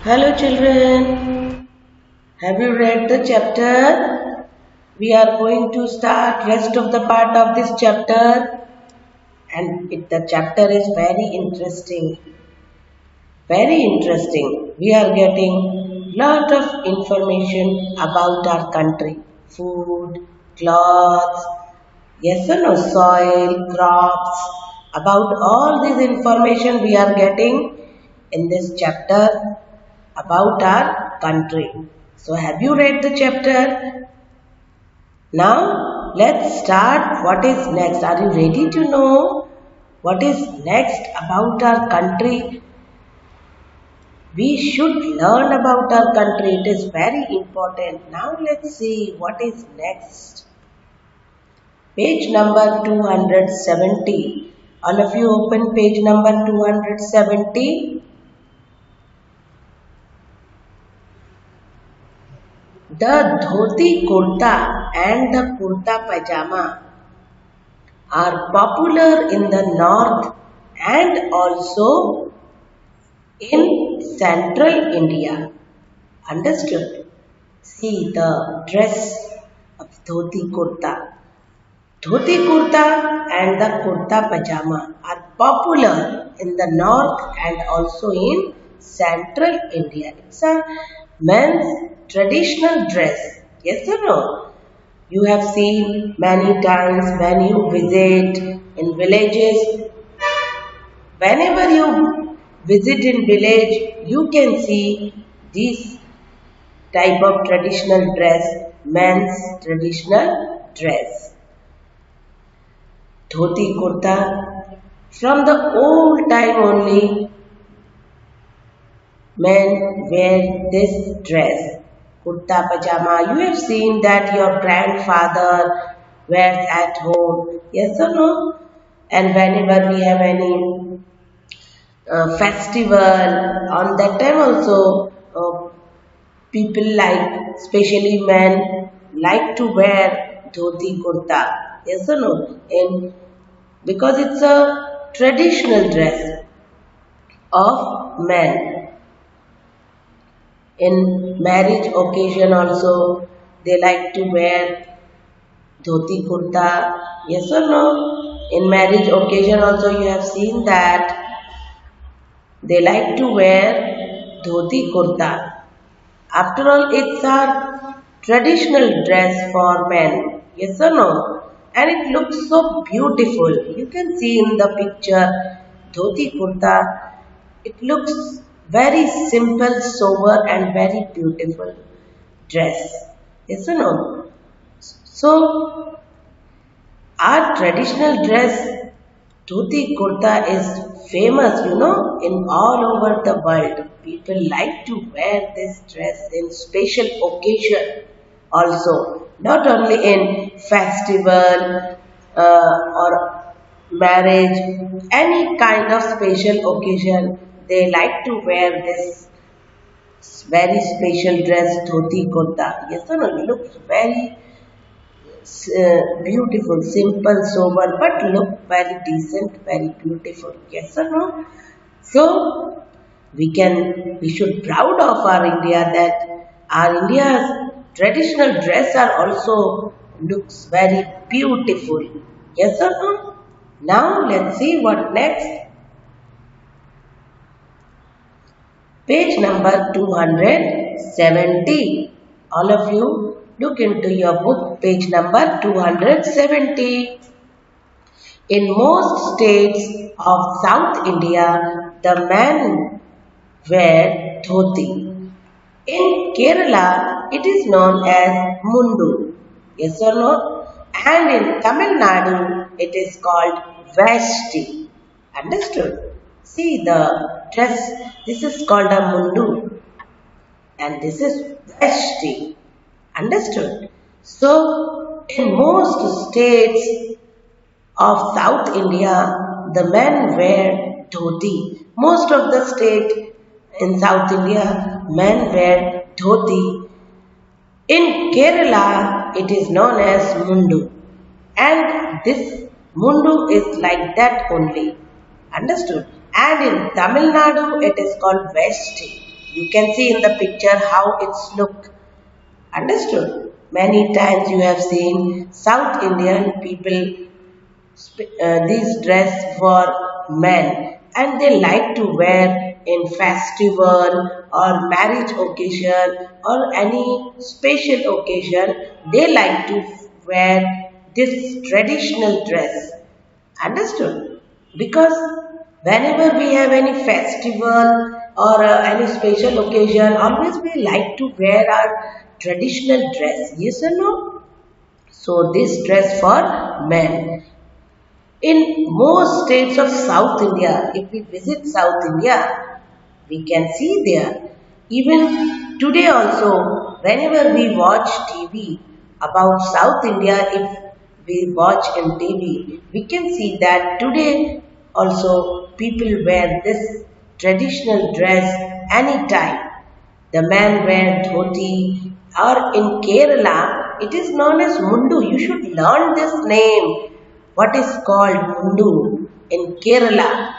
Hello children, have you read the chapter? We are going to start rest of the part of this chapter and the chapter is very interesting. Very interesting. We are getting lot of information about our country. Food, clothes, yes or no, soil, crops. About all this information we are getting in this chapter about our country. So have you read the chapter? Now let's start what is next. Are you ready to know what is next about our country? We should learn about our country. It is very important. Now let's see what is next. Page number 270. All of you open page number 270. The dhoti kurta and the kurta pajama are popular in the north and also in central India. Understood? See the dress of dhoti kurta. Dhoti kurta and the kurta pajama are popular in the north and also in central India. It's a men's traditional dress. Yes or no? You have seen many times when you visit in villages. Whenever you visit in village, you can see this type of traditional dress, men's traditional dress. Dhoti kurta. From the old time only, men wear this dress. Kurta pajama. You have seen that your grandfather wears at home. Yes or no? And whenever we have any festival, on that time also people like, especially men, like to wear dhoti kurta. Yes or no? And because it's a traditional dress of men. In marriage occasion also they like to wear dhoti kurta. Yes or no? In marriage occasion also you have seen that they like to wear dhoti kurta. After all, it's a traditional dress for men. Yes or no? And it looks so beautiful. You can see in the picture dhoti kurta. It looks very simple, sober and very beautiful dress. Yes or no? So, our traditional dress, dhoti kurta, is famous, in all over the world. People like to wear this dress in special occasion also. Not only in festival or marriage, any kind of special occasion, they like to wear this very special dress, dhoti kurta. Yes or no? It looks very beautiful, simple, sober, but look very decent, very beautiful. Yes or no? So we should proud of our India that our India's traditional dress are also looks very beautiful. Yes or no? Now let's see what next. Page number 270. All of you look into your book, page number 270. In most states of South India, the men wear dhoti. In Kerala, it is known as mundu. Yes or no? And in Tamil Nadu, it is called vesti. Understood? See the dress. This is called a mundu. And this is vesti. Understood? So, in most states of South India, the men wear dhoti. Most of the state in South India, men wear dhoti. In Kerala, it is known as mundu. And this mundu is like that only. Understood? And in Tamil Nadu, it is called vesti. You can see in the picture how it's look. Understood? Many times you have seen South Indian people this dress for men, and they like to wear in festival or marriage occasion or any special occasion. They like to wear this traditional dress. Understood? Because whenever we have any festival or any special occasion, always we like to wear our traditional dress. Yes or no? So this dress for men. In most states of South India, if we visit South India, we can see there. Even today also, whenever we watch TV about South India, if we watch in TV, we can see that today also people wear this traditional dress anytime. The man wear dhoti, or in Kerala it is known as mundu. You should learn this name. What is called mundu in Kerala,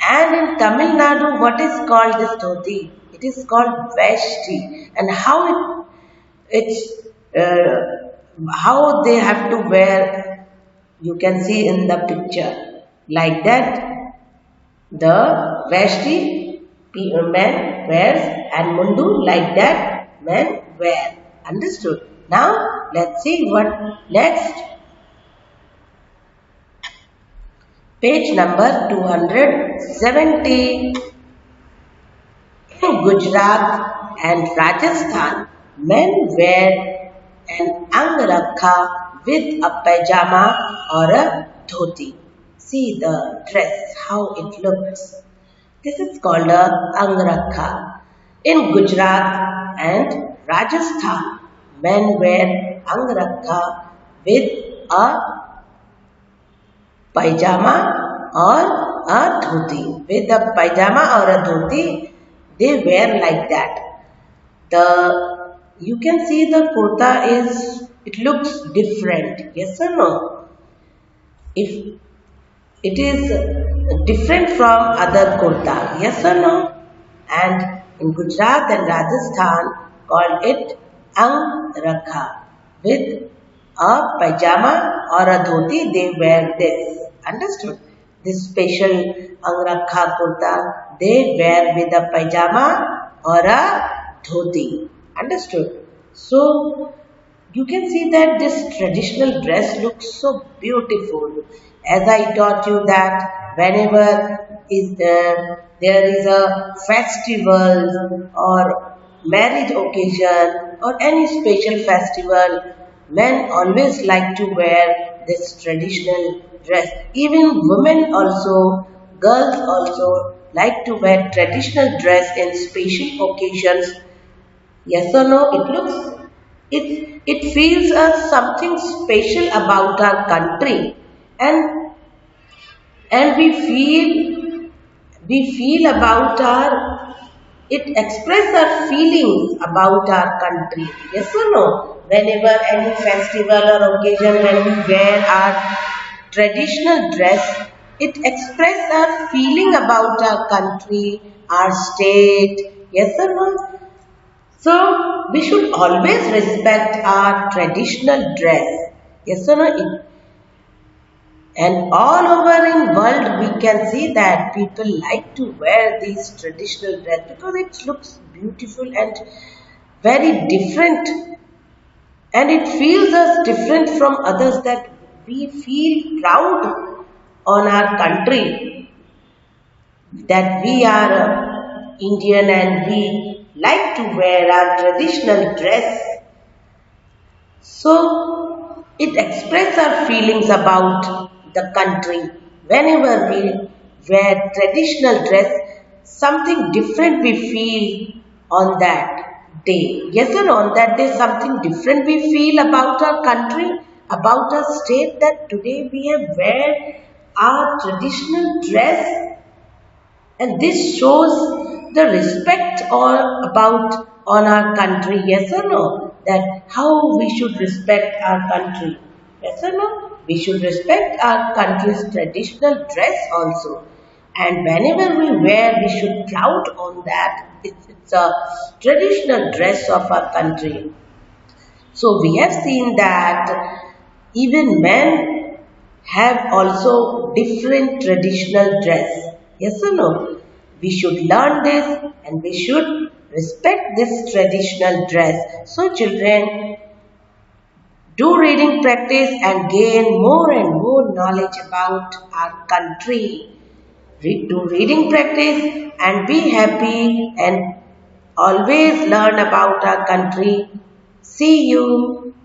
and in Tamil Nadu what is called this dhoti? It is called veshti. And it's how they have to wear. You can see in the picture like that. The veshti men wears and mundu like that men wear. Understood? Now let's see what next. Page number 270. In Gujarat and Rajasthan, men wear an angrakha with a pajama or a dhoti. See the dress, how it looks. This is called a angrakha. In Gujarat and Rajasthan, men wear angrakha with a pajama or a dhoti. With a pajama or a dhoti, they wear like that. You can see the kurta it looks different. Yes or no? If it is different from other kurta. Yes or no? And in Gujarat and Rajasthan, called it angrakha. With a pajama or a dhoti, they wear this. Understood? This special angrakha kurta, they wear with a pajama or a dhoti. Understood? So, you can see that this traditional dress looks so beautiful. As I taught you that whenever there is a festival or marriage occasion or any special festival, men always like to wear this traditional dress. Even women also, girls also like to wear traditional dress in special occasions. Yes or no? It feels something special about our country, and we feel about our, it express our feelings about our country. Yes or no? Whenever any festival or occasion when we wear our traditional dress, it express our feeling about our country, our state. Yes or no? So we should always respect our traditional dress. Yes or no? And all over in world we can see that people like to wear these traditional dress because it looks beautiful and very different, and it feels us different from others, that we feel proud on our country, that we are Indian and we like to wear our traditional dress. So it expresses our feelings about the country. Whenever we wear traditional dress, something different we feel on that day. Yes or no? On that day, something different we feel about our country, about our state, that today we have wear our traditional dress, and this shows the respect or about on our country. Yes or no? That how we should respect our country. Yes or no? We should respect our country's traditional dress also. and whenever we wear, we should proud on that. It's a traditional dress of our country. So we have seen that even men have also different traditional dress. Yes or no? We should learn this and we should respect this traditional dress. So children, do reading practice and gain more and more knowledge about our country. Do reading practice and be happy and always learn about our country. See you.